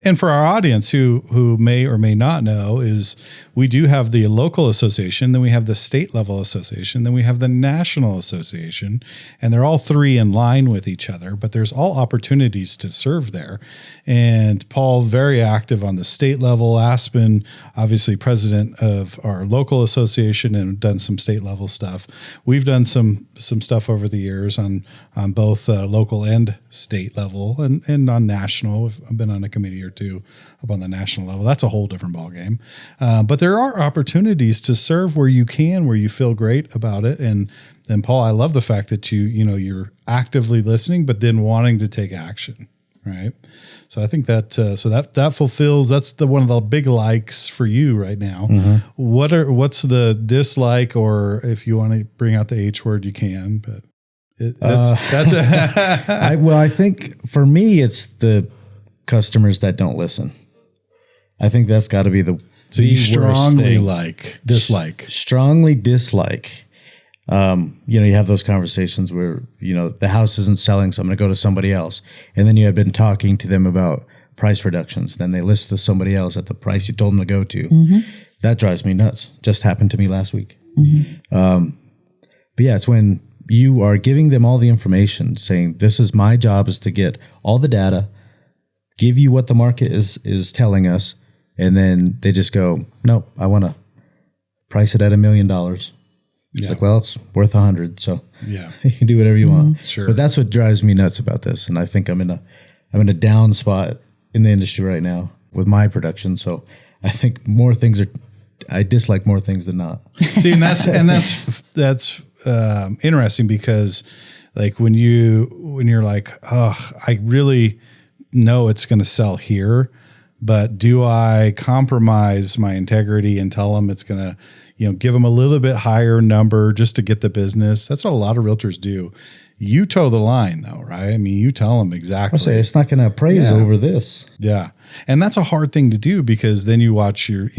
And for our audience who may or may not know, is we do have the local association, then we have the state level association, then we have the national association, and they're all three in line with each other, but there's all opportunities to serve there. And Paul, very active on the state level. Aspen, obviously president of our local association and done some state level stuff. We've done some stuff over the years on both local and state level and on national. I've been on a committee or two up on the national level. That's a whole different ballgame. But there are opportunities to serve where you can, where you feel great about it. And Paul, I love the fact that you're actively listening, but then wanting to take action. Right. So I think that, that fulfills, that's one of the big likes for you right now. Mm-hmm. What's the dislike, or if you want to bring out the H word, you can, but that's I think for me, it's the customers that don't listen. I think that's got to be so you strongly dislike. Strongly dislike. You have those conversations where, the house isn't selling, so I'm going to go to somebody else. And then you have been talking to them about price reductions. Then they list with somebody else at the price you told them to go to. Mm-hmm. That drives me nuts. Just happened to me last week. Mm-hmm. But yeah, it's when you are giving them all the information, saying, this is my job, is to get all the data, give you what the market is telling us. And then they just go, nope, I want to price it at $1 million. It's like, well, it's worth 100, so yeah, you can do whatever you want. Sure. But that's what drives me nuts about this, and I think I'm in a down spot in the industry right now with my production. So I think I dislike more things than not. See, and that's interesting, because like when you're like, oh, I really know it's going to sell here, but do I compromise my integrity and tell them it's going to, give them a little bit higher number just to get the business? That's what a lot of realtors do. You toe the line though, right? I mean, you tell them exactly. I'll say it's not going to appraise over this. Yeah. And that's a hard thing to do, because then you watch your,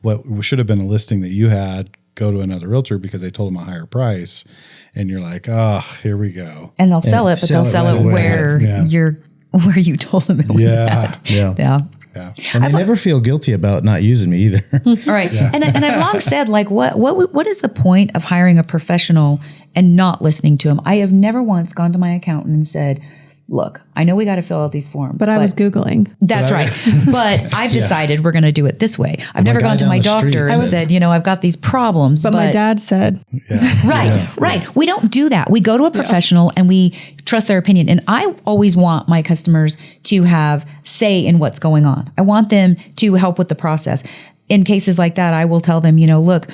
what should have been a listing that you had go to another realtor because they told them a higher price. And you're like, oh, here we go. And they'll sell it, but they'll sell it where where you told them it was at. Yeah. And I never feel guilty about not using me either. All right. Yeah. And I've long said, like, what is the point of hiring a professional and not listening to him? I have never once gone to my accountant and said, look, I know we got to fill out these forms. But I was Googling. That's right. But I've decided we're going to do it this way. I've never gone to my doctor and said, I've got these problems. But my dad said. Yeah. Right. We don't do that. We go to a professional and we trust their opinion. And I always want my customers to have say in what's going on. I want them to help with the process. In cases like that, I will tell them, look,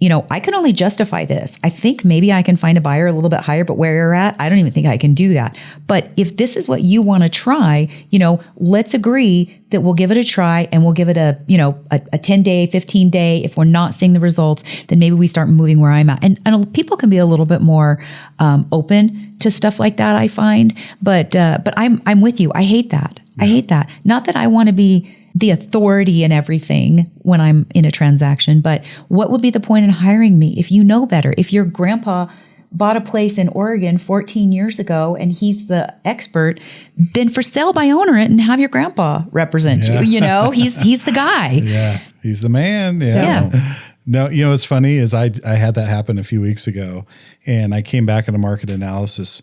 I can only justify this. I think maybe I can find a buyer a little bit higher, but where you're at, I don't even think I can do that. But if this is what you want to try, let's agree that we'll give it a try, and we'll give it a 10-day, 15-day. If we're not seeing the results, then maybe we start moving where I'm at. And people can be a little bit more open to stuff like that, I find. But I'm with you. I hate that. Yeah. I hate that. Not that I want to be the authority in everything when I'm in a transaction, but what would be the point in hiring me if you know better? If your grandpa bought a place in Oregon 14 years ago and he's the expert, then for sale by owner it and have your grandpa represent you. He's the guy. Yeah, he's the man. Yeah. No, what's funny is I had that happen a few weeks ago, and I came back in a market analysis.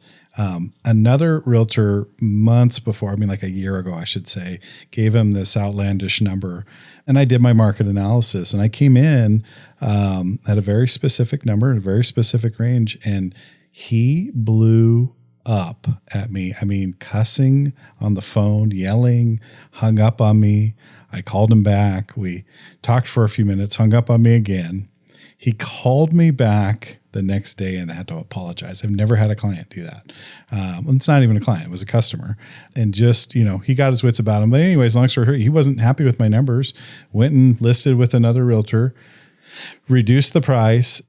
Another realtor months before, like a year ago, I should say, gave him this outlandish number, and I did my market analysis, and I came in at a very specific number, in a very specific range, and he blew up at me. Cussing on the phone, yelling, hung up on me. I called him back. We talked for a few minutes, hung up on me again. He called me back the next day and I had to apologize. I've never had a client do that. It's not even a client. It was a customer. And just, he got his wits about him. But anyways, long story short, he wasn't happy with my numbers, went and listed with another realtor, reduced the price.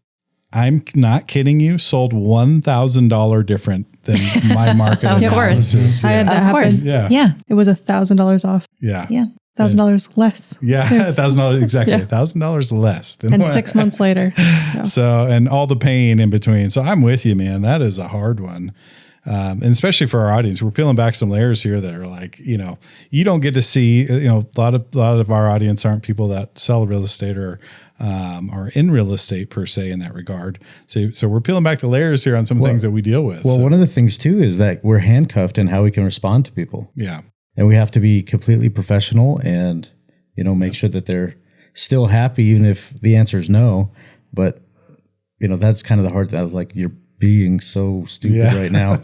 I'm not kidding you, sold $1,000 different than my market analysis. I had that happen. Yeah. It was $1,000 off. Yeah. $1,000 less. Yeah, $1,000 exactly. $1,000 less than and 6 months later. So, and all the pain in between. So I'm with you, man. That is a hard one. and especially for our audience, we're peeling back some layers here that are like, you know, you don't get to see, you know, a lot of our audience aren't people that sell real estate or in real estate per se in that regard. So we're peeling back the layers here on some things that we deal with. Well, one of the things too is that we're handcuffed in how we can respond to people. Yeah. And we have to be completely professional and, you know, make sure that they're still happy, even if the answer is no. But, you know, that's kind of the hard thing. I was like, you're being so stupid right now.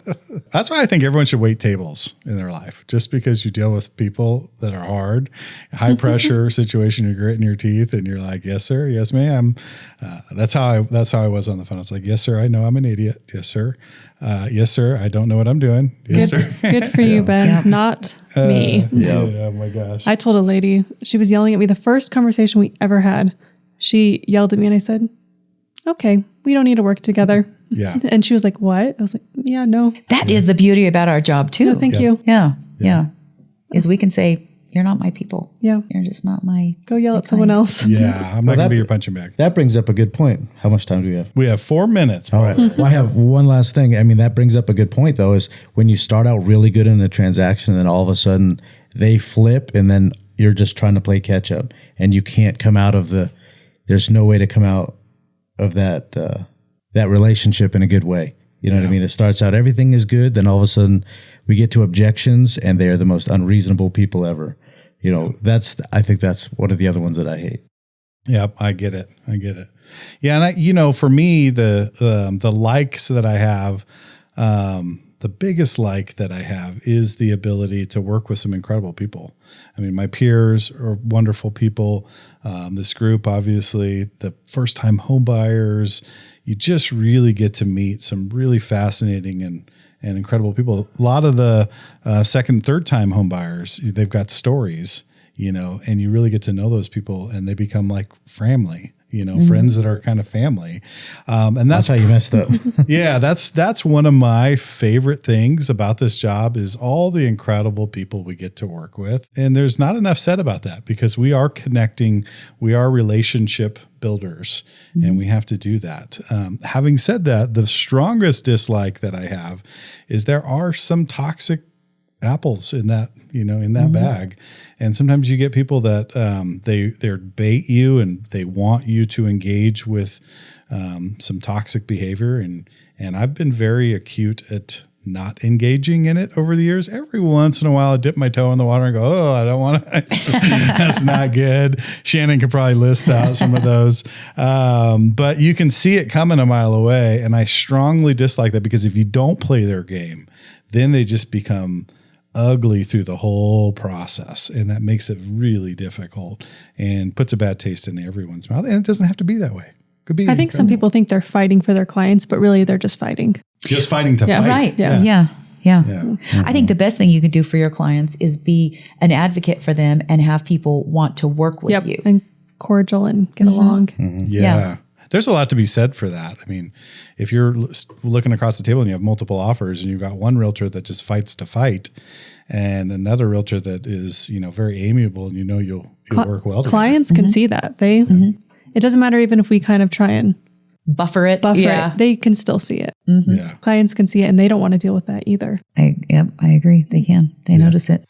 That's why I think everyone should wait tables in their life. Just because you deal with people that are hard, high pressure situation, you're gritting your teeth and you're like, yes, sir. Yes, ma'am. That's how I was on the phone. It's like, yes, sir. I know I'm an idiot. Yes, sir. Yes, sir. I don't know what I'm doing. Yes, Good, sir. good for you, Ben. Not me. Yeah. Oh my gosh. I told a lady, she was yelling at me the first conversation we ever had. She yelled at me and I said, okay, we don't need to work together. Yeah. And she was like, what? I was like, yeah, no. That is the beauty about our job too. No, thank you. Yeah. Is we can say, you're not my people. Yeah. You're just not my. Go yell at someone else. Yeah. I'm not going to be your punching bag. That brings up a good point. How much time do we have? We have 4 minutes. All right. Well, I have one last thing. I mean, that brings up a good point, though, is when you start out really good in a transaction and then all of a sudden they flip and then you're just trying to play catch up and you can't come out of there's no way to come out of that relationship in a good way. You know what I mean? It starts out, everything is good. Then all of a sudden we get to objections and they're the most unreasonable people ever. You know, I think that's one of the other ones that I hate. Yeah, I get it. Yeah. And for me, the likes that I have, the biggest like that I have is the ability to work with some incredible people. I mean, my peers are wonderful people. This group, obviously, the first time home buyers, you just really get to meet some really fascinating and incredible people. A lot of the second, third time home buyers, they've got stories, and you really get to know those people and they become like family. Friends that are kind of family. And that's how you messed up. Yeah, that's one of my favorite things about this job is all the incredible people we get to work with. And there's not enough said about that because we are connecting, we are relationship builders, and we have to do that. Having said that, the strongest dislike that I have is there are some toxic apples in that, in that bag. And sometimes you get people that they bait you and they want you to engage with some toxic behavior. And I've been very acute at not engaging in it over the years. Every once in a while I dip my toe in the water and go, oh, I don't want to, that's not good. Shannon could probably list out some of those. But you can see it coming a mile away. And I strongly dislike that because if you don't play their game, then they just become ugly through the whole process. And that makes it really difficult and puts a bad taste in everyone's mouth. And it doesn't have to be that way. Could be. I think some people think they're fighting for their clients, but really they're just fighting. Just fighting to fight. Right. Yeah. I think the best thing you can do for your clients is be an advocate for them and have people want to work with you. And cordial and get along. Yeah. There's a lot to be said for that. I mean, if you're looking across the table and you have multiple offers and you've got one realtor that just fights to fight and another realtor that is, very amiable and you'll work well together. Clients can see that. It doesn't matter even if we kind of try and buffer it. They can still see it. Yeah. Clients can see it and they don't want to deal with that either. I agree. They can. They notice it.